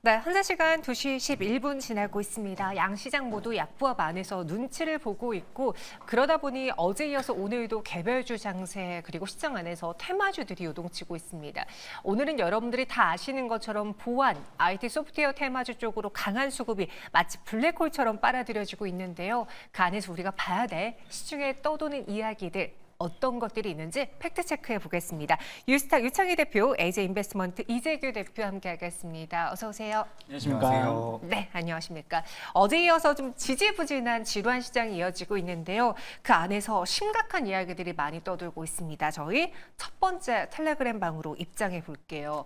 네, 현재 시간 2시 11분 지나고 있습니다. 양 시장 모두 약부합 안에서 눈치를 보고 있고 그러다 보니 어제 이어서 오늘도 개별주 장세 그리고 시장 안에서 테마주들이 요동치고 있습니다. 오늘은 여러분들이 다 아시는 것처럼 보안, IT 소프트웨어 테마주 쪽으로 강한 수급이 마치 블랙홀처럼 빨아들여지고 있는데요. 그 안에서 우리가 봐야 될 시중에 떠도는 이야기들 어떤 것들이 있는지 팩트 체크해 보겠습니다. 유스타 유창희 대표, AJ 인베스트먼트 이재규 대표 함께하겠습니다. 어서 오세요. 안녕하십니까. 네, 안녕하십니까. 어제 이어서 좀 지지부진한 지루한 시장이 이어지고 있는데요. 그 안에서 심각한 이야기들이 많이 떠돌고 있습니다. 저희 첫 번째 텔레그램 방으로 입장해 볼게요.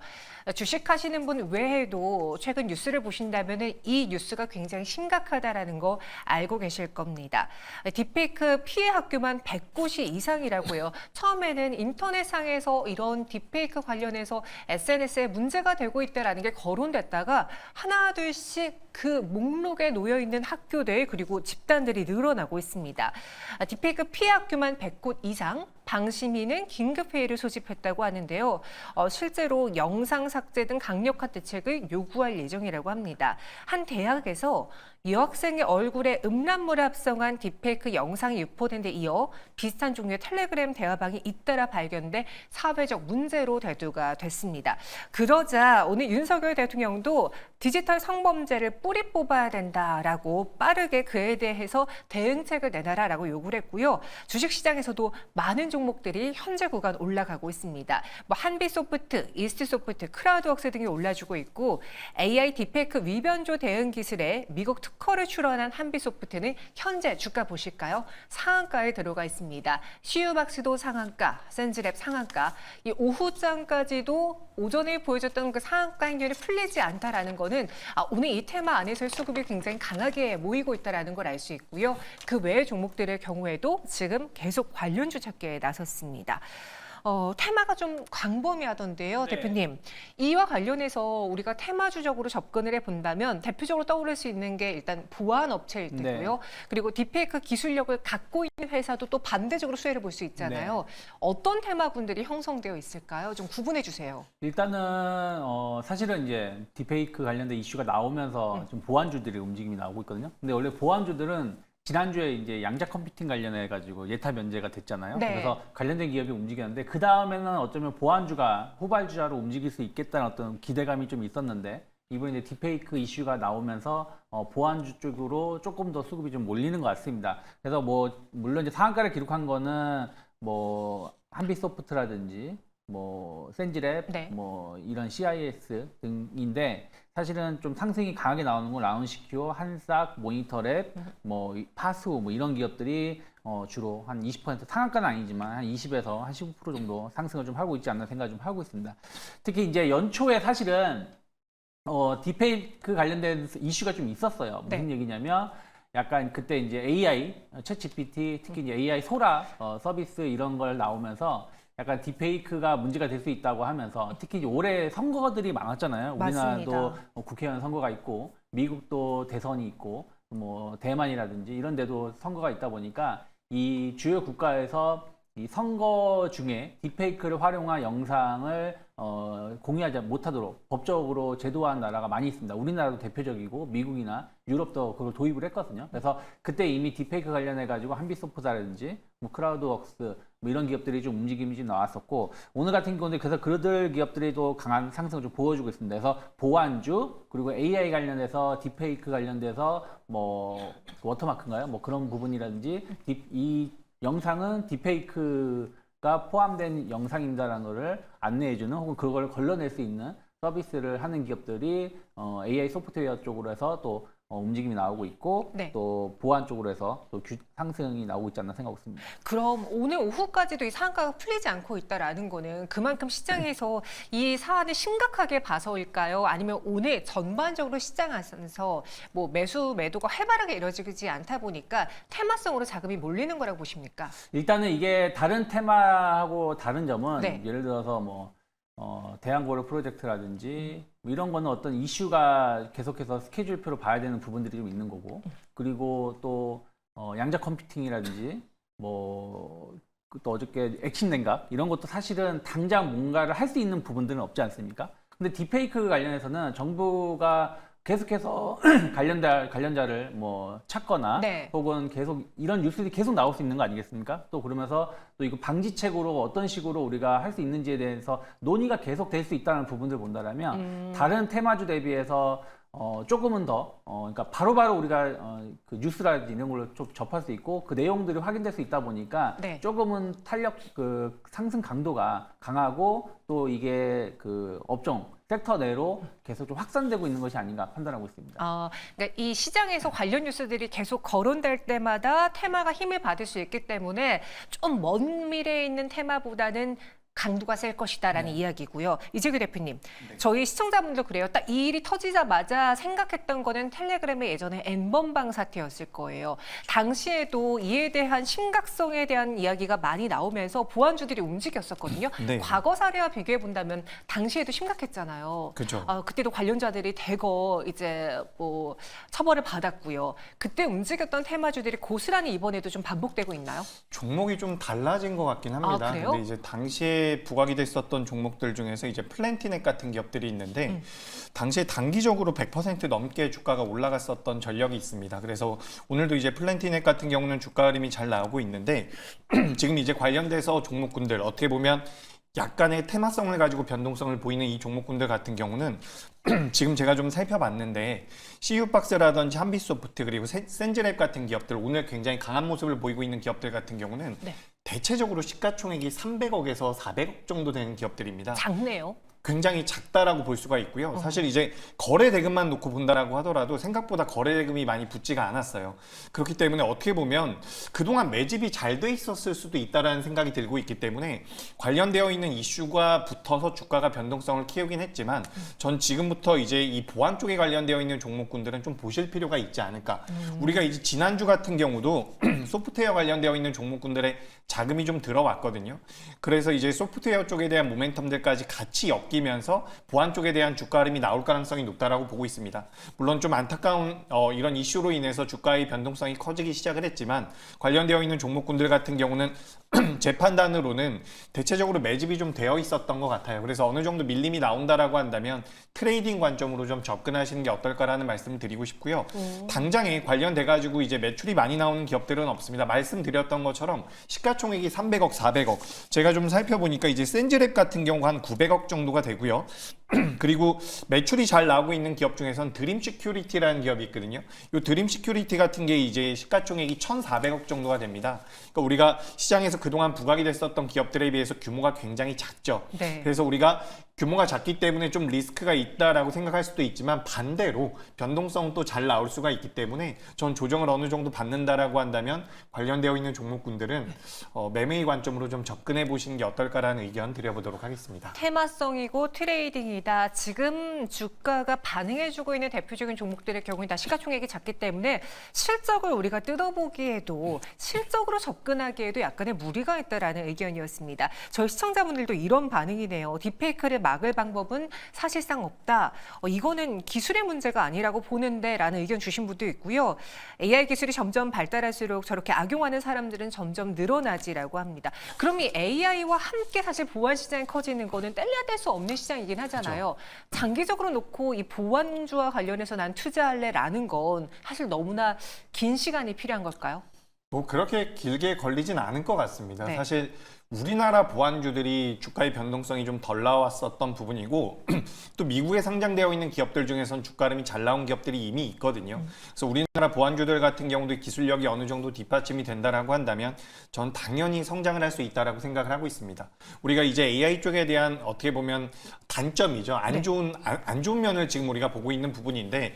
주식하시는 분 외에도 최근 뉴스를 보신다면 이 뉴스가 굉장히 심각하다라는 거 알고 계실 겁니다. 딥페이크 피해 학교만 100곳이 이상이라고요. 처음에는 인터넷상에서 이런 딥페이크 관련해서 SNS에 문제가 되고 있다라는 게 거론됐다가 하나 둘씩 그 목록에 놓여 있는 학교들 그리고 집단들이 늘어나고 있습니다. 딥페이크 피해 학교만 100곳 이상, 방심위는 긴급회의를 소집했다고 하는데요. 실제로 영상 삭제 등 강력한 대책을 요구할 예정이라고 합니다. 한 대학에서 여학생의 얼굴에 음란물을 합성한 딥페이크 영상이 유포된 데 이어 비슷한 종류의 텔레그램 대화방이 잇따라 발견돼 사회적 문제로 대두가 됐습니다. 그러자 오늘 윤석열 대통령도 디지털 성범죄를 뿌리 뽑아야 된다라고 빠르게 그에 대해서 대응책을 내놔라라고 요구를 했고요. 주식시장에서도 많은 종목들이 현재 구간 올라가고 있습니다. 한비소프트, 이스트소프트, 크라우드웍스 등이 올라주고 있고 AI 딥페이크 위변조 대응 기술에 미국 특허를 출원한 한비소프트는 현재 주가 보실까요? 상한가에 들어가 있습니다. CU박스도 상한가, 센즈랩 상한가, 이 오후장까지도 오전에 보여줬던 그 상한가 행렬이 풀리지 않다라는 거는 오늘 이 테마 안에서의 수급이 굉장히 강하게 모이고 있다는 걸 알 수 있고요. 그 외의 종목들의 경우에도 지금 계속 관련주 찾기에 나섰습니다. 테마가 좀 광범위하던데요, 네. 대표님. 이와 관련해서 우리가 테마주적으로 접근을 해본다면 대표적으로 떠오를 수 있는 게 일단 보안 업체일 테고요. 네. 그리고 딥페이크 기술력을 갖고 있는 회사도 또 반대적으로 수혜를 볼 수 있잖아요. 어떤 테마군들이 형성되어 있을까요? 좀 구분해 주세요. 일단은 사실은 이제 딥페이크 관련된 이슈가 나오면서 좀 보안주들의 움직임이 나오고 있거든요. 근데 원래 보안주들은 지난주에 이제 양자 컴퓨팅 관련해 가지고 예타 면제가 됐잖아요. 네. 그래서 관련된 기업이 움직였는데 그 다음에는 어쩌면 보안주가 후발주자로 움직일 수 있겠다는 어떤 기대감이 좀 있었는데 이번에 이제 딥페이크 이슈가 나오면서 보안주 쪽으로 조금 더 수급이 좀 몰리는 것 같습니다. 그래서 뭐 물론 이제 상한가를 기록한 거는 뭐 한비소프트라든지 뭐 센지랩, 네. 뭐 이런 CIS 등인데 사실은 좀 상승이 강하게 나오는 건 라운시큐어, 한싹, 모니터랩, 뭐 파수 뭐 이런 기업들이 주로 한 20% 상한가는 아니지만 한 20에서 한 15% 정도 상승을 좀 하고 있지 않나 생각 좀 하고 있습니다. 특히 이제 연초에 사실은 딥페이크 관련된 이슈가 좀 있었어요. 무슨 네. 얘기냐면 약간 그때 이제 AI, 챗 GPT, 특히 이제 AI 소라 서비스 이런 걸 나오면서 약간 딥페이크가 문제가 될 수 있다고 하면서 특히 이제 올해 선거들이 많았잖아요. 우리나라도 맞습니다. 국회의원 선거가 있고 미국도 대선이 있고 뭐 대만이라든지 이런 데도 선거가 있다 보니까 이 주요 국가에서 이 선거 중에 딥페이크를 활용한 영상을 공유하지 못하도록 법적으로 제도화한 나라가 많이 있습니다. 우리나라도 대표적이고 미국이나 유럽도 그걸 도입을 했거든요. 그래서 그때 이미 딥페이크 관련해 가지고 한비소프트라든지 뭐 크라우드웍스 뭐 이런 기업들이 좀 움직임이 좀 나왔었고 오늘 같은 경우는 그래서 그들 기업들이 또 강한 상승을 좀 보여주고 있습니다. 그래서 보안주 그리고 AI 관련해서 딥페이크 관련돼서 뭐 워터마크인가요? 뭐 그런 부분이라든지 이 영상은 딥페이크가 포함된 영상입니다라는 것을 안내해주는 혹은 그걸 걸러낼 수 있는 서비스를 하는 기업들이 AI 소프트웨어 쪽으로 해서 또 움직임이 나오고 있고 네. 또 보안 쪽으로 해서 또 상승이 나오고 있지 않나 생각하고 있습니다. 그럼 오늘 오후까지도 이 상한가가 풀리지 않고 있다라는 거는 그만큼 시장에서 이 사안을 심각하게 봐서일까요? 아니면 오늘 전반적으로 시장 안에서 뭐 매도가 활발하게 이루어지지 않다 보니까 테마성으로 자금이 몰리는 거라고 보십니까? 일단은 이게 다른 테마하고 다른 점은 네. 예를 들어서 뭐 대한고려 프로젝트라든지 뭐 이런 거는 어떤 이슈가 계속해서 스케줄표로 봐야 되는 부분들이 좀 있는 거고 그리고 또 양자 컴퓨팅이라든지 뭐 또 어저께 액션 냉각 이런 것도 사실은 당장 뭔가를 할 수 있는 부분들은 없지 않습니까? 근데 딥페이크 관련해서는 정부가 계속해서 관련자를 뭐 찾거나 네. 혹은 계속 이런 뉴스들이 계속 나올 수 있는 거 아니겠습니까? 또 그러면서 또 이거 방지책으로 어떤 식으로 우리가 할 수 있는지에 대해서 논의가 계속 될 수 있다는 부분들 본다면 다른 테마주 대비해서 조금은 더 그러니까 바로바로 우리가 그 뉴스라든지 이런 걸로 좀 접할 수 있고 그 내용들이 확인될 수 있다 보니까 네. 조금은 탄력 그 상승 강도가 강하고 또 이게 그 업종 섹터 내로 계속 좀 확산되고 있는 것이 아닌가 판단하고 있습니다. 그러니까 이 시장에서 관련 뉴스들이 계속 거론될 때마다 테마가 힘을 받을 수 있기 때문에 좀 먼 미래에 있는 테마보다는 강도가 셀 것이다라는 이야기고요. 이재규 대표님, 저희 시청자분들 그래요. 딱 이 일이 터지자마자 생각했던 거는 텔레그램의 예전에 N번방 사태였을 거예요. 당시에도 이에 대한 심각성에 대한 이야기가 많이 나오면서 보안주들이 움직였었거든요. 네. 과거 사례와 비교해 본다면 당시에도 심각했잖아요. 그죠. 그때도 관련자들이 대거 이제 뭐 처벌을 받았고요. 그때 움직였던 테마주들이 고스란히 이번에도 좀 반복되고 있나요? 종목이 좀 달라진 것 같긴 합니다. 그래요? 근데 이제 당시에 부각이 됐었던 종목들 중에서 이제 플랜티넷 같은 기업들이 있는데 당시에 단기적으로 100% 넘게 주가가 올라갔었던 전력이 있습니다. 그래서 오늘도 이제 플랜티넷 같은 경우는 주가 흐름이 잘 나오고 있는데 지금 이제 관련돼서 종목군들 어떻게 보면 약간의 테마성을 가지고 변동성을 보이는 이 종목군들 같은 경우는 지금 제가 좀 살펴봤는데 CU박스라든지 한빛소프트 그리고 센즈랩 같은 기업들 오늘 굉장히 강한 모습을 보이고 있는 기업들 같은 경우는 네. 대체적으로 시가총액이 300억에서 400억 정도 되는 기업들입니다. 작네요. 굉장히 작다라고 볼 수가 있고요. 사실 이제 거래 대금만 놓고 본다라고 하더라도 생각보다 거래 대금이 많이 붙지가 않았어요. 그렇기 때문에 어떻게 보면 그동안 매집이 잘 돼 있었을 수도 있다라는 생각이 들고 있기 때문에 관련되어 있는 이슈가 붙어서 주가가 변동성을 키우긴 했지만 전 지금부터 이제 이 보안 쪽에 관련되어 있는 종목군들은 좀 보실 필요가 있지 않을까. 우리가 이제 지난주 같은 경우도 소프트웨어 관련되어 있는 종목군들의 자금이 좀 들어왔거든요. 그래서 이제 소프트웨어 쪽에 대한 모멘텀들까지 같이 엮이면서 보안 쪽에 대한 주가 흐름이 나올 가능성이 높다라고 보고 있습니다. 물론 좀 안타까운 이런 이슈로 인해서 주가의 변동성이 커지기 시작을 했지만 관련되어 있는 종목군들 같은 경우는 제 판단으로는 대체적으로 매집이 좀 되어 있었던 것 같아요. 그래서 어느 정도 밀림이 나온다라고 한다면 트레이딩 관점으로 좀 접근하시는 게 어떨까라는 말씀을 드리고 싶고요. 당장에 관련돼 가지고 이제 매출이 많이 나오는 기업들은 없습니다. 말씀드렸던 것처럼 시가총액이 300억, 400억. 제가 좀 살펴보니까 이제 센즈랩 같은 경우 한 900억 정도가 되고요. 그리고 매출이 잘 나오고 있는 기업 중에선 드림 시큐리티라는 기업이 있거든요. 이 드림 시큐리티 같은 게 이제 시가총액이 1,400억 정도가 됩니다. 그러니까 우리가 시장에서 그동안 부각이 됐었던 기업들에 비해서 규모가 굉장히 작죠. 네. 그래서 우리가 규모가 작기 때문에 좀 리스크가 있다라고 생각할 수도 있지만 반대로 변동성도 잘 나올 수가 있기 때문에 전 조정을 어느 정도 받는다라고 한다면 관련되어 있는 종목군들은 매매의 관점으로 좀 접근해 보시는 게 어떨까라는 의견 드려보도록 하겠습니다. 테마성이고 트레이딩이다. 지금 주가가 반응해주고 있는 대표적인 종목들의 경우는 다 시가총액이 작기 때문에 실적을 우리가 뜯어보기에도 실적으로 접근하기에도 약간의 무리가 있다라는 의견이었습니다. 저희 시청자분들도 이런 반응이네요. 딥페이크를 막을 방법은 사실상 없다. 이거는 기술의 문제가 아니라고 보는데 라는 의견 주신 분도 있고요. AI 기술이 점점 발달할수록 저렇게 악용하는 사람들은 점점 늘어나지라고 합니다. 그럼 이 AI와 함께 사실 보안 시장이 커지는 거는 뗄래야 뗄 수 없는 시장이긴 하잖아요. 장기적으로 놓고 이 보안주와 관련해서 난 투자할래라는 건 사실 너무나 긴 시간이 필요한 걸까요? 뭐 그렇게 길게 걸리진 않을 것 같습니다. 네. 사실 우리나라 보안주들이 주가의 변동성이 좀 덜 나왔었던 부분이고 또 미국에 상장되어 있는 기업들 중에선 주가 흐름이 잘 나온 기업들이 이미 있거든요. 그래서 우리나라 보안주들 같은 경우도 기술력이 어느 정도 뒷받침이 된다라고 한다면 전 당연히 성장을 할 수 있다라고 생각을 하고 있습니다. 우리가 이제 AI 쪽에 대한 어떻게 보면 단점이죠. 안 좋은 면을 지금 우리가 보고 있는 부분인데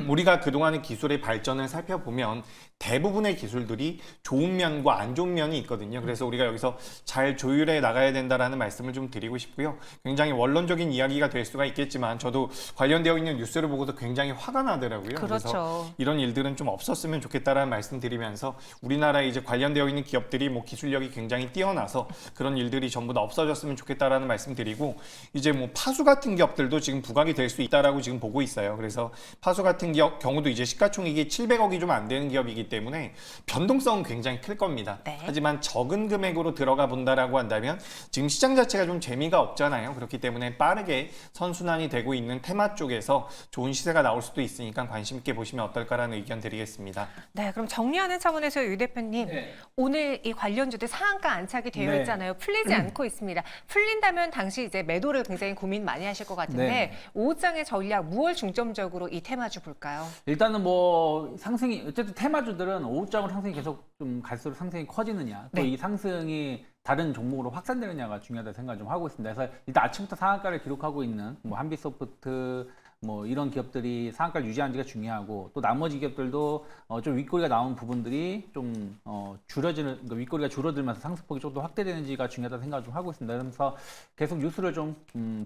우리가 그동안의 기술의 발전을 살펴보면 대부분의 기술들이 좋은 면과 안 좋은 면이 있거든요. 그래서 우리가 여기서 잘 조율해 나가야 된다라는 말씀을 좀 드리고 싶고요. 굉장히 원론적인 이야기가 될 수가 있겠지만 저도 관련되어 있는 뉴스를 보고도 굉장히 화가 나더라고요. 그렇죠. 그래서 이런 일들은 좀 없었으면 좋겠다라는 말씀 드리면서 우리나라에 이제 관련되어 있는 기업들이 뭐 기술력이 굉장히 뛰어나서 그런 일들이 전부 다 없어졌으면 좋겠다라는 말씀 드리고 이제 뭐 파수 같은 기업들도 지금 부각이 될 수 있다라고 지금 보고 있어요. 그래서 파수 같은 경우도 이제 시가총액이 700억이 좀 안 되는 기업이기 때문에 변동성은 굉장히 클 겁니다. 네. 하지만 적은 금액으로 들어가 들여다 본다라고 한다면 지금 시장 자체가 좀 재미가 없잖아요. 그렇기 때문에 빠르게 선순환이 되고 있는 테마 쪽에서 좋은 시세가 나올 수도 있으니까 관심 있게 보시면 어떨까라는 의견 드리겠습니다. 네, 그럼 정리하는 차원에서 유 대표님, 오늘 이 관련주들 상한가 안착이 되어 네. 있잖아요. 풀리지 않고 있습니다. 풀린다면 당시 이제 매도를 굉장히 고민 많이 하실 것 같은데 네. 오후장의 전략 무엇 중점적으로 이 테마주 볼까요? 일단은 뭐 상승이 어쨌든 테마주들은 오후장으로 상승이 계속 좀 갈수록 상승이 커지느냐 또 네. 이 상승이 다른 종목으로 확산되느냐가 중요하다 생각을 좀 하고 있습니다. 그래서 일단 아침부터 상한가를 기록하고 있는 뭐 한빛소프트 뭐 이런 기업들이 상한가를 유지하는지가 중요하고 또 나머지 기업들도 좀 윗꼬리가 나온 부분들이 좀 줄어지는 그러니까 윗꼬리가 줄어들면서 상승폭이 좀 더 확대되는지가 중요하다 생각을 좀 하고 있습니다. 그래서 계속 뉴스를 좀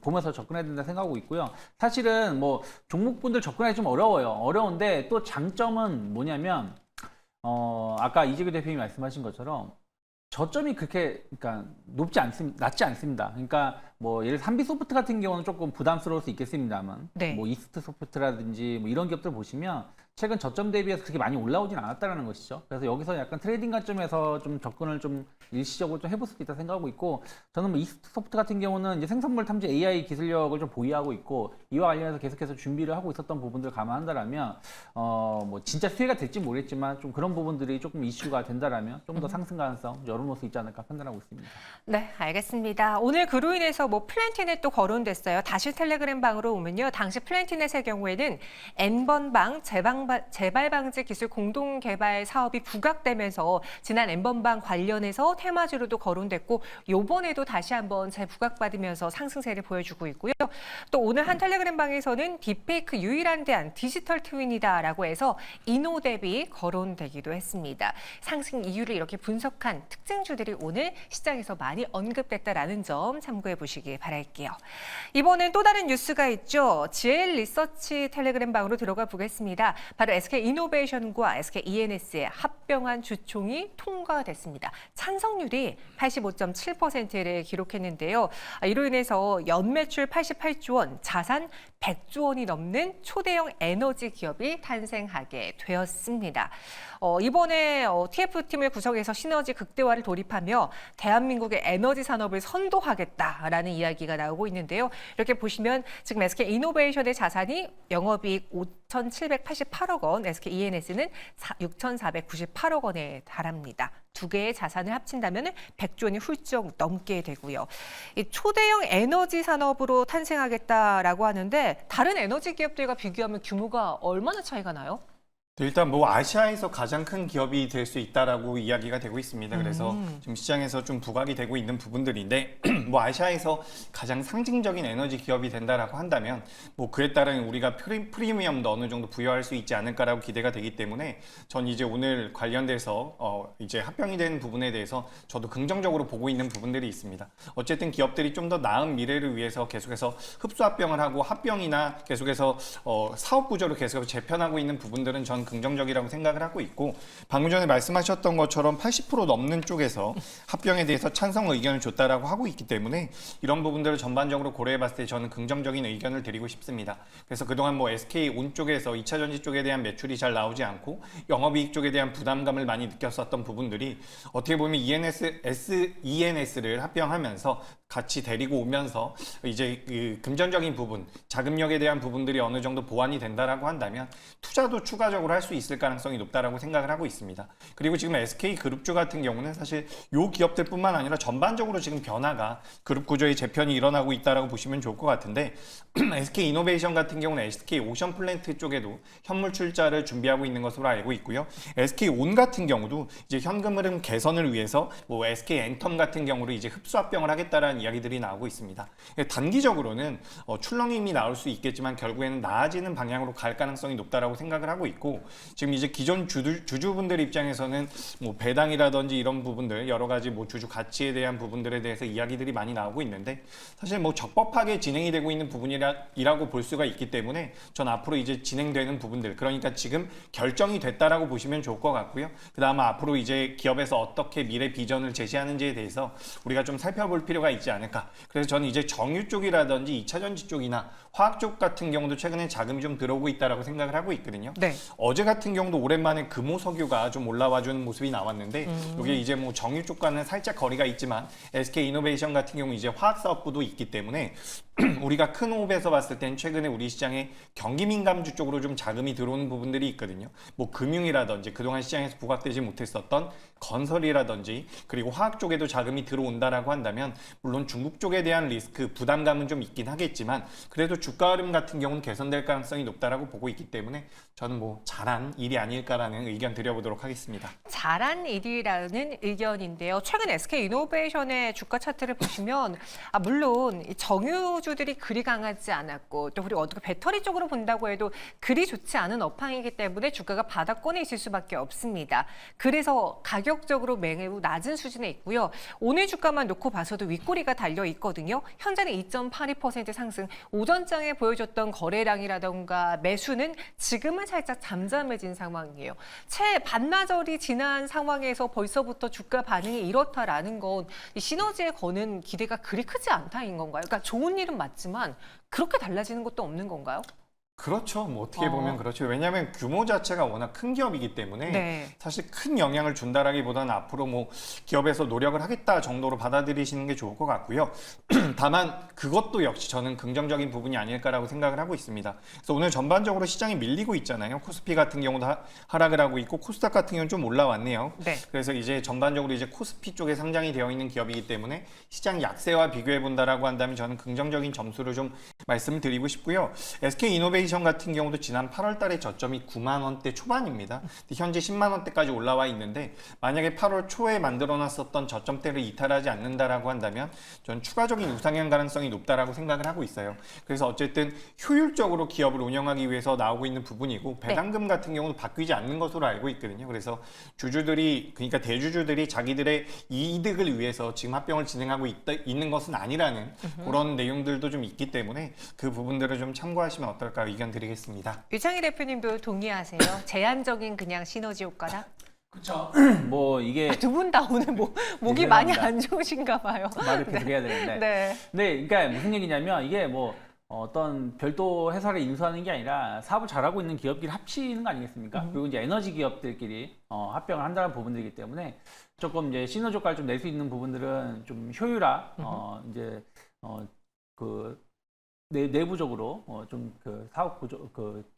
보면서 접근해야 된다 생각하고 있고요. 사실은 뭐 종목분들 접근하기 좀 어려워요. 어려운데 또 장점은 뭐냐면 아까 이재규 대표님이 말씀하신 것처럼 저점이 그렇게 그러니까 낮지 않습니다. 그러니까 뭐 예를 들어 한빛소프트 같은 경우는 조금 부담스러울 수 있겠습니다만 네. 뭐 이스트소프트라든지 뭐 이런 기업들 보시면 최근 저점 대비해서 그렇게 많이 올라오진 않았다는 것이죠. 그래서 여기서 약간 트레이딩 관점에서 좀 접근을 좀 일시적으로 좀 해볼 수도 있다 생각하고 있고 저는 뭐 이스트소프트 같은 경우는 이제 생성물 탐지 AI 기술력을 좀 보유하고 있고 이와 관련해서 계속해서 준비를 하고 있었던 부분들을 감안한다라면 뭐 진짜 수혜가 될지 모르겠지만 좀 그런 부분들이 조금 이슈가 된다라면 좀 더 상승 가능성 열어놓을 수 있지 않을까 판단하고 있습니다. 네, 알겠습니다. 오늘 그로 인해서 뭐 플랜티넷 또 거론됐어요. 다시 텔레그램 방으로 오면요. 당시 플랜티넷의 경우에는 N번방 재발 방지 기술 공동 개발 사업이 부각되면서 지난 N번방 관련해서 테마주로도 거론됐고 요번에도 다시 한번 재부각받으면서 상승세를 보여주고 있고요. 또 오늘 한 텔레그램 방에서는 딥페이크 유일한 대안 디지털 트윈이다라고 해서 이노뎁이 거론되기도 했습니다. 상승 이유를 이렇게 분석한 특징주들이 오늘 시장에서 많이 언급됐다라는 점 참고해 보시기 바랄게요. 이번엔 또 다른 뉴스가 있죠. GL 리서치 텔레그램 방으로 들어가 보겠습니다. 바로 SK이노베이션과 SKENS의 합병한 주총이 통과됐습니다. 찬성률이 85.7%를 기록했는데요. 이로 인해서 연매출 88조 원, 자산 100조 원이 넘는 초대형 에너지 기업이 탄생하게 되었습니다. 이번에 TF팀을 구성해서 시너지 극대화를 돌입하며 대한민국의 에너지 산업을 선도하겠다라는 이야기가 나오고 있는데요. 이렇게 보시면 지금 SK이노베이션의 자산이 영업이익 5,788억 원, SKENS는 6,498억 원에 달합니다. 두 개의 자산을 합친다면 100조 원이 훌쩍 넘게 되고요. 이 초대형 에너지 산업으로 탄생하겠다라고 하는데 다른 에너지 기업들과 비교하면 규모가 얼마나 차이가 나요? 일단 뭐 아시아에서 가장 큰 기업이 될 수 있다라고 이야기가 되고 있습니다. 그래서 지금 시장에서 좀 부각이 되고 있는 부분들인데 뭐 아시아에서 가장 상징적인 에너지 기업이 된다라고 한다면 뭐 그에 따른 우리가 프리미엄도 어느 정도 부여할 수 있지 않을까라고 기대가 되기 때문에 전 이제 오늘 관련돼서 이제 합병이 된 부분에 대해서 저도 긍정적으로 보고 있는 부분들이 있습니다. 어쨌든 기업들이 좀 더 나은 미래를 위해서 계속해서 흡수 합병을 하고 합병이나 계속해서 사업 구조를 계속해서 재편하고 있는 부분들은 전 긍정적이라고 생각을 하고 있고 방금 전에 말씀하셨던 것처럼 80% 넘는 쪽에서 합병에 대해서 찬성 의견을 줬다라고 하고 있기 때문에 이런 부분들을 전반적으로 고려해 봤을 때 저는 긍정적인 의견을 드리고 싶습니다. 그래서 그동안 뭐 SK온 쪽에서 2차 전지 쪽에 대한 매출이 잘 나오지 않고 영업이익 쪽에 대한 부담감을 많이 느꼈었던 부분들이 어떻게 보면 ENS를 합병하면서 같이 데리고 오면서 이제 그 금전적인 부분, 자금력에 대한 부분들이 어느 정도 보완이 된다라고 한다면 투자도 추가적으로 할 수 있을 가능성이 높다라고 생각을 하고 있습니다. 그리고 지금 SK 그룹주 같은 경우는 사실 요 기업들뿐만 아니라 전반적으로 지금 변화가 그룹 구조의 재편이 일어나고 있다라고 보시면 좋을 것 같은데 SK 이노베이션 같은 경우는 SK 오션 플랜트 쪽에도 현물 출자를 준비하고 있는 것으로 알고 있고요. SK 온 같은 경우도 이제 현금 흐름 개선을 위해서 뭐 SK 엔텀 같은 경우로 이제 흡수 합병을 하겠다라는 이야기들이 나오고 있습니다. 단기적으로는 출렁임이 나올 수 있겠지만 결국에는 나아지는 방향으로 갈 가능성이 높다라고 생각을 하고 있고 지금 이제 기존 주주분들 입장에서는 뭐 배당이라든지 이런 부분들 여러 가지 뭐 주주 가치에 대한 부분들에 대해서 이야기들이 많이 나오고 있는데 사실 뭐 적법하게 진행이 되고 있는 부분이라고 볼 수가 있기 때문에 전 앞으로 이제 진행되는 부분들 그러니까 지금 결정이 됐다라고 보시면 좋을 것 같고요. 그다음 앞으로 이제 기업에서 어떻게 미래 비전을 제시하는지에 대해서 우리가 좀 살펴볼 필요가 있지 않을까. 그래서 저는 이제 정유 쪽이라든지 2차 전지 쪽이나 화학 쪽 같은 경우도 최근에 자금이 좀 들어오고 있다라고 생각을 하고 있거든요. 네. 어제 같은 경우도 오랜만에 금호석유가 좀 올라와주는 모습이 나왔는데 이게 이제 뭐 정유 쪽과는 살짝 거리가 있지만 SK 이노베이션 같은 경우 이제 화학 사업부도 있기 때문에 우리가 큰 호흡에서 봤을 땐 최근에 우리 시장에 경기 민감주 쪽으로 좀 자금이 들어오는 부분들이 있거든요. 뭐 금융이라든지 그동안 시장에서 부각되지 못했었던 건설이라든지 그리고 화학 쪽에도 자금이 들어온다라고 한다면 물론 중국 쪽에 대한 리스크 부담감은 좀 있긴 하겠지만 그래도 주가 흐름 같은 경우는 개선될 가능성이 높다라고 보고 있기 때문에 저는 뭐 잘한 일이 아닐까라는 의견 드려보도록 하겠습니다. 잘한 일이라는 의견인데요. 최근 SK 이노베이션의 주가 차트를 보시면 물론 이 정유주들이 그리 강하지 않았고 또 그리고 어떻게 배터리 쪽으로 본다고 해도 그리 좋지 않은 업황이기 때문에 주가가 바닥권에 있을 수밖에 없습니다. 그래서 가격적으로 매우 낮은 수준에 있고요. 오늘 주가만 놓고 봐서도 윗꼬리가 달려 있거든요. 현재는 2.82% 상승, 오전장에 보여줬던 거래량이라던가 매수는 지금은 살짝 잠잠해진 상황이에요. 채 반나절이 지난 상황에서 벌써부터 주가 반응이 이렇다라는 건 이 시너지에 거는 기대가 그리 크지 않다인 건가요? 그러니까 좋은 일은 맞지만 그렇게 달라지는 것도 없는 건가요? 그렇죠. 뭐 어떻게 보면 그렇죠. 왜냐하면 규모 자체가 워낙 큰 기업이기 때문에 네. 사실 큰 영향을 준다라기보다는 앞으로 뭐 기업에서 노력을 하겠다 정도로 받아들이시는 게 좋을 것 같고요. 다만 그것도 역시 저는 긍정적인 부분이 아닐까라고 생각을 하고 있습니다. 그래서 오늘 전반적으로 시장이 밀리고 있잖아요. 코스피 같은 경우도 하락을 하고 있고 코스닥 같은 경우는 좀 올라왔네요. 네. 그래서 이제 전반적으로 이제 코스피 쪽에 상장이 되어 있는 기업이기 때문에 시장 약세와 비교해 본다라고 한다면 저는 긍정적인 점수를 좀 말씀을 드리고 싶고요. SK 이노베이션 같은 경우도 지난 8월 달에 저점이 9만 원대 초반입니다. 현재 10만 원대까지 올라와 있는데 만약에 8월 초에 만들어놨었던 저점대를 이탈하지 않는다라고 한다면 저는 추가적인 우상향 가능성이 높다라고 생각을 하고 있어요. 그래서 어쨌든 효율적으로 기업을 운영하기 위해서 나오고 있는 부분이고 배당금 같은 경우는 바뀌지 않는 것으로 알고 있거든요. 그래서 주주들이 그러니까 대주주들이 자기들의 이득을 위해서 지금 합병을 진행하고 있는 것은 아니라는 그런 내용들도 좀 있기 때문에 그 부분들을 좀 참고하시면 어떨까 의견 드리겠습니다. 유창희 대표님도 동의하세요? 제한적인 그냥 시너지 효과다? 그렇죠. 뭐 이게 두 분 다 오늘 목이 많이 안 좋으신가 봐요. 말을 계속 해야 되는데. 네. 네, 그러니까 무슨 얘기냐면 이게 뭐 어떤 별도 회사를 인수하는 게 아니라 사업을 잘하고 있는 기업끼리 합치는 거 아니겠습니까? 그리고 이제 에너지 기업들끼리 합병을 한다는 부분들이기 때문에 조금 이제 시너지 효과를 좀 낼 수 있는 부분들은 좀 효율화, 이제 그 내부적으로 좀 그 사업 구조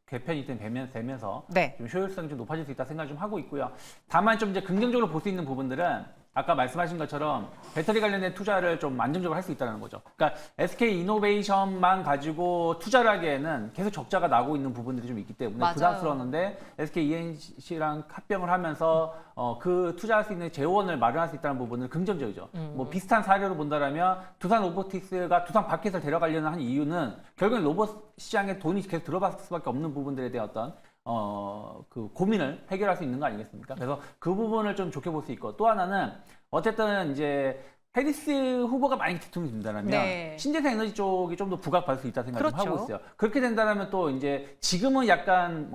개편이 되면서 네. 좀 효율성이 좀 높아질 수 있다 생각을 좀 하고 있고요. 다만 좀 이제 긍정적으로 볼 수 있는 부분들은 아까 말씀하신 것처럼 배터리 관련된 투자를 좀 안정적으로 할 수 있다는 거죠. 그러니까 SK 이노베이션만 가지고 투자를 하기에는 계속 적자가 나고 있는 부분들이 좀 있기 때문에 맞아요. 부담스러웠는데 SK ENC랑 합병을 하면서 그 투자할 수 있는 재원을 마련할 수 있다는 부분은 긍정적이죠. 뭐 비슷한 사례로 본다라면 두산 로보틱스가 두산 바켓을 데려가려는 한 이유는 결국엔 로봇 시장에 돈이 계속 들어갈 수밖에 없는 부분들에 대한 어떤 그 고민을 해결할 수 있는 거 아니겠습니까? 그래서 그 부분을 좀 좋게 볼 수 있고 또 하나는 어쨌든 이제 해리스 후보가 만약에 대통령이 된다면 네. 신재생 에너지 쪽이 좀 더 부각받을 수 있다 생각을 그렇죠. 하고 있어요. 그렇게 된다면 또 이제 지금은 약간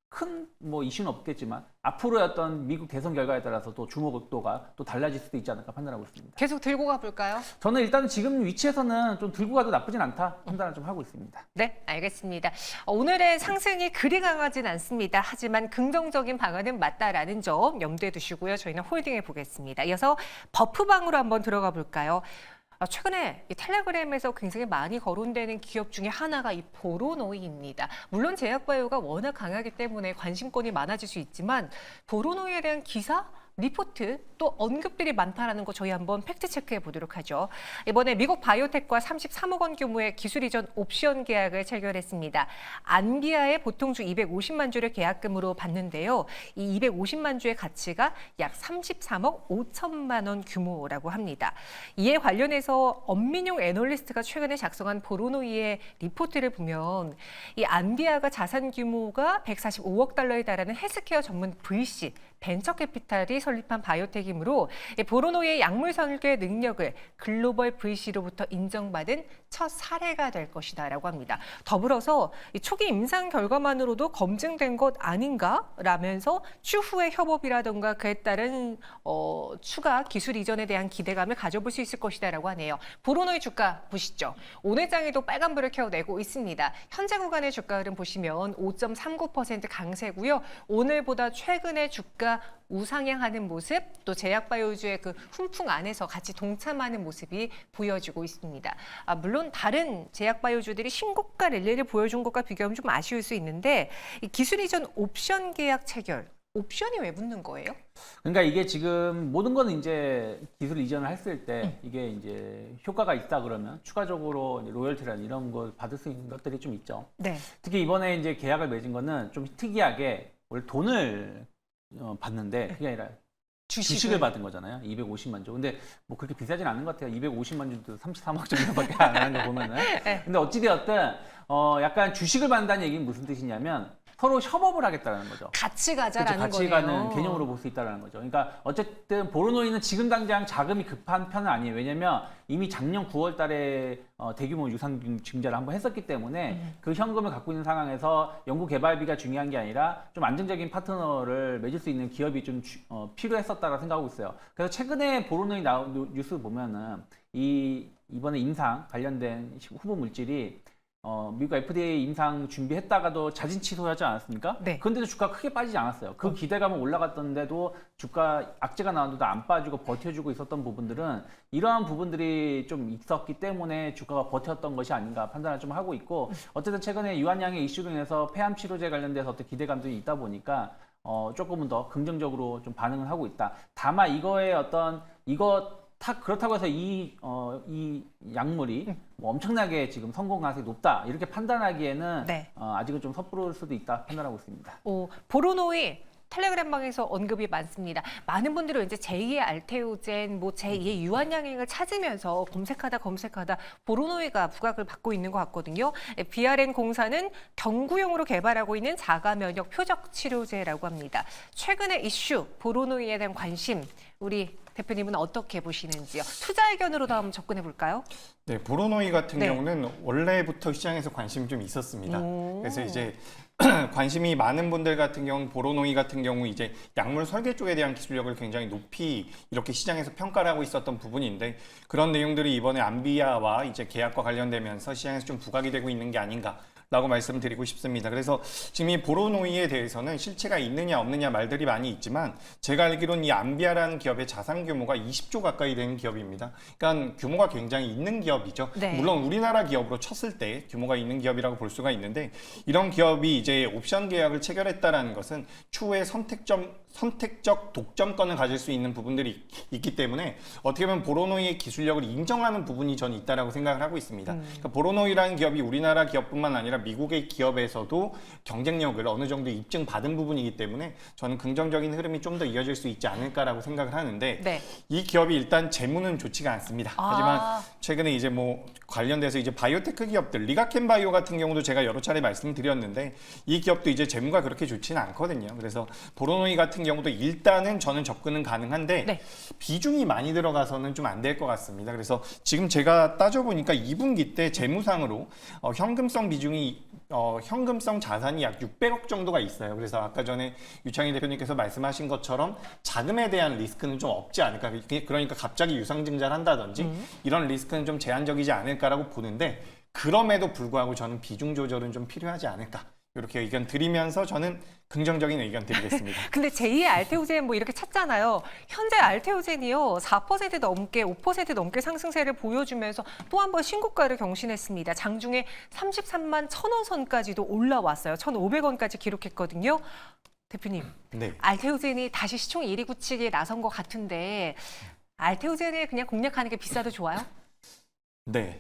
큰 뭐 이슈는 없겠지만 앞으로의 어떤 미국 대선 결과에 따라서 또 주목도가 또 달라질 수도 있지 않을까 판단하고 있습니다. 계속 들고 가볼까요? 저는 일단 지금 위치에서는 좀 들고 가도 나쁘진 않다 판단을 좀 하고 있습니다. 네, 알겠습니다. 오늘의 상승이 그리 강하진 않습니다. 하지만 긍정적인 방안은 맞다라는 점 염두에 두시고요. 저희는 홀딩해 보겠습니다. 이어서 버프방으로 한번 들어가 볼까요? 최근에 이 텔레그램에서 굉장히 많이 거론되는 기업 중에 하나가 이 보로노이입니다. 물론 제약바이오가 워낙 강하기 때문에 관심권이 많아질 수 있지만 보로노이에 대한 기사, 리포트 또 언급들이 많다라는 거 저희 한번 팩트 체크해 보도록 하죠. 이번에 미국 바이오텍과 33억 원 규모의 기술 이전 옵션 계약을 체결했습니다. 안비아의 보통주 250만 주를 계약금으로 받는데요. 이 250만 주의 가치가 약 33억 5천만 원 규모라고 합니다. 이에 관련해서 엄민용 애널리스트가 최근에 작성한 보로노이의 리포트를 보면 이 안비아가 자산 규모가 145억 달러에 달하는 헬스케어 전문 VC 벤처 캐피탈이 설립한 바이오텍이므로 보로노이의 약물 설계 능력을 글로벌 VC로부터 인정받은 첫 사례가 될 것이다라고 합니다. 더불어서 이 초기 임상 결과만으로도 검증된 것 아닌가라면서 추후의 협업이라든가 그에 따른 추가 기술 이전에 대한 기대감을 가져볼 수 있을 것이다라고 하네요. 보로노이 주가 보시죠. 오늘 장에도 빨간불을 켜내고 있습니다. 현재 구간의 주가 흐름 보시면 5.39% 강세고요. 오늘보다 최근의 주가 우상향하는 모습, 또 제약바이오주의 그 훈풍 안에서 같이 동참하는 모습이 보여지고 있습니다. 물론 다른 제약바이오주들이 신고가 랠리를 보여준 것과 비교하면 좀 아쉬울 수 있는데 이 기술 이전 옵션 계약 체결, 옵션이 왜 붙는 거예요? 그러니까 이게 지금 모든 거는 이제 기술 이전을 했을 때 이게 이제 효과가 있다 그러면 추가적으로 이제 로열티나 이런 걸 받을 수 있는 것들이 좀 있죠. 네. 특히 이번에 이제 계약을 맺은 거는 좀 특이하게 원래 돈을 받는데 그게 아니라 주식을 받은 거잖아요. 250만 주. 근데 뭐 그렇게 비싸진 않은 것 같아요. 250만 주도 33억 정도밖에 안 하는 거 보면은. 근데 어찌되었든 약간 주식을 받는다는 얘기는 무슨 뜻이냐면 서로 협업을 하겠다는 거죠. 같이 가자라는 그렇죠. 같이 거네요. 가는 개념으로 볼 수 있다는 거죠. 그러니까 어쨌든 보로노이는 지금 당장 자금이 급한 편은 아니에요. 왜냐면 이미 작년 9월 달에 대규모 유상 증자를 한번 했었기 때문에 그 현금을 갖고 있는 상황에서 연구 개발비가 중요한 게 아니라 좀 안정적인 파트너를 맺을 수 있는 기업이 좀 필요했었다고 생각하고 있어요. 그래서 최근에 보로노이 나온 뉴스 보면은 이번에 임상 관련된 후보 물질이 미국 FDA 임상 준비했다가도 자진 취소하지 않았습니까? 네. 그런데도 주가가 크게 빠지지 않았어요. 그 기대감은 올라갔던데도 주가 악재가 나왔는데도 안 빠지고 버텨주고 있었던 부분들은 이러한 부분들이 좀 있었기 때문에 주가가 버텼던 것이 아닌가 판단을 좀 하고 있고 어쨌든 최근에 유한양의 이슈로 인해서 폐암 치료제 관련돼서 어떤 기대감들이 있다 보니까 조금은 더 긍정적으로 좀 반응을 하고 있다. 다만 이거의 그렇다고 해서 이 약물이 뭐 엄청나게 지금 성공 가능성이 높다 이렇게 판단하기에는 네. 아직은 좀 섣부를 수도 있다 판단하고 있습니다. 보로노이 텔레그램방에서 언급이 많습니다. 많은 분들이 이제 제2의 알테오젠, 뭐 제2의 유한양행을 찾으면서 검색하다 보로노이가 부각을 받고 있는 것 같거든요. BRN 공사는 경구용으로 개발하고 있는 자가 면역 표적 치료제라고 합니다. 최근의 이슈 보로노이에 대한 관심 우리 대표님은 어떻게 보시는지요? 투자 의견으로도 한번 접근해 볼까요? 네, 보로노이 같은 네. 경우는 원래부터 시장에서 관심이 좀 있었습니다. 오. 그래서 이제 관심이 많은 분들 같은 경우 보로노이 같은 경우 이제 약물 설계 쪽에 대한 기술력을 굉장히 높이 이렇게 시장에서 평가를 하고 있었던 부분인데 그런 내용들이 이번에 안비아와 이제 계약과 관련되면서 시장에서 좀 부각이 되고 있는 게 아닌가. 라고 말씀드리고 싶습니다. 그래서 지금 이 보로노이에 대해서는 실체가 있느냐 없느냐 말들이 많이 있지만 제가 알기로는 이 안비아라는 기업의 자산 규모가 20조 가까이 되는 기업입니다. 그러니까 규모가 굉장히 있는 기업이죠. 네. 물론 우리나라 기업으로 쳤을 때 규모가 있는 기업이라고 볼 수가 있는데 이런 기업이 이제 옵션 계약을 체결했다라는 것은 추후에 선택적 독점권을 가질 수 있는 부분들이 있기 때문에 어떻게 보면 보로노이의 기술력을 인정하는 부분이 저는 있다라고 생각을 하고 있습니다. 그러니까 보로노이라는 기업이 우리나라 기업뿐만 아니라 미국의 기업에서도 경쟁력을 어느 정도 입증받은 부분이기 때문에 저는 긍정적인 흐름이 좀 더 이어질 수 있지 않을까라고 생각을 하는데 네. 이 기업이 일단 재무는 좋지가 않습니다. 하지만 최근에 이제 뭐 관련돼서 이제 바이오테크 기업들 리가켄 바이오 같은 경우도 제가 여러 차례 말씀드렸는데 이 기업도 이제 재무가 그렇게 좋지는 않거든요. 그래서 보로노이 같은 경우도 일단은 저는 접근은 가능한데 네. 비중이 많이 들어가서는 좀 안 될 것 같습니다. 그래서 지금 제가 따져보니까 2분기 때 재무상으로 현금성 비중이 현금성 자산이 약 600억 정도가 있어요. 그래서 아까 전에 유창희 대표님께서 말씀하신 것처럼 자금에 대한 리스크는 좀 없지 않을까. 그러니까 갑자기 유상증자를 한다든지 이런 리스크는 좀 제한적이지 않을까라고 보는데 그럼에도 불구하고 저는 비중 조절은 좀 필요하지 않을까. 이렇게 의견 드리면서 저는 긍정적인 의견 드리겠습니다. 근데 제2의 알테오젠 뭐 이렇게 찾잖아요. 현재 알테오젠이요 4% 넘게 5% 넘게 상승세를 보여주면서 또 한 번 신고가를 경신했습니다. 장중에 33만 1,000원 선까지도 올라왔어요. 1,500원까지 기록했거든요. 대표님, 네. 알테오젠이 다시 시총 1위 굳히기에 나선 것 같은데 알테오젠을 그냥 공략하는 게 비싸도 좋아요? 네.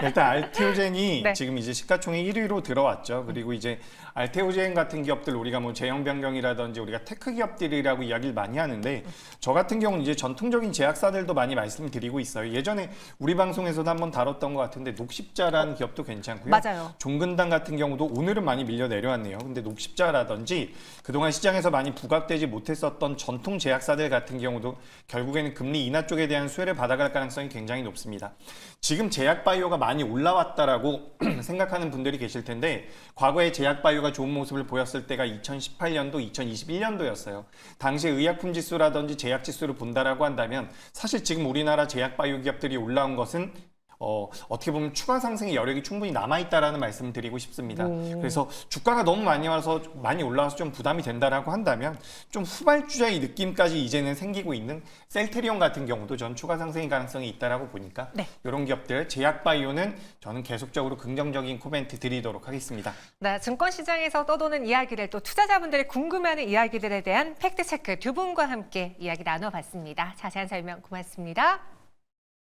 일단 알테오젠이 네. 지금 이제 시가총액 1위로 들어왔죠. 그리고 이제 알테오젠 같은 기업들 우리가 뭐 제형 변경이라든지 우리가 테크 기업들이라고 이야기를 많이 하는데 저 같은 경우는 이제 전통적인 제약사들도 많이 말씀드리고 있어요. 예전에 우리 방송에서도 한번 다뤘던 것 같은데 녹십자라는 기업도 괜찮고요. 맞아요. 종근당 같은 경우도 오늘은 많이 밀려 내려왔네요. 근데 녹십자라든지 그동안 시장에서 많이 부각되지 못했었던 전통 제약사들 같은 경우도 결국에는 금리 인하 쪽에 대한 수혜를 받아갈 가능성이 굉장히 높습니다. 지금 제약바이오가 많이 올라왔다라고 생각하는 분들이 계실 텐데 과거에 제약바이오가 좋은 모습을 보였을 때가 2018년도, 2021년도였어요. 당시 의약품 지수라든지 제약 지수를 본다라고 한다면 사실 지금 우리나라 제약바이오 기업들이 올라온 것은 어떻게 보면 추가 상승의 여력이 충분히 남아있다라는 말씀을 드리고 싶습니다. 그래서 주가가 너무 많이 올라와서 좀 부담이 된다라고 한다면 좀 후발주자의 느낌까지 이제는 생기고 있는 셀테리온 같은 경우도 전 추가 상승의 가능성이 있다라고 보니까 네. 이런 기업들 제약바이오는 저는 계속적으로 긍정적인 코멘트 드리도록 하겠습니다. 네, 증권시장에서 떠도는 이야기들 또 투자자분들이 궁금해하는 이야기들에 대한 팩트체크 두 분과 함께 이야기 나눠봤습니다. 자세한 설명 고맙습니다.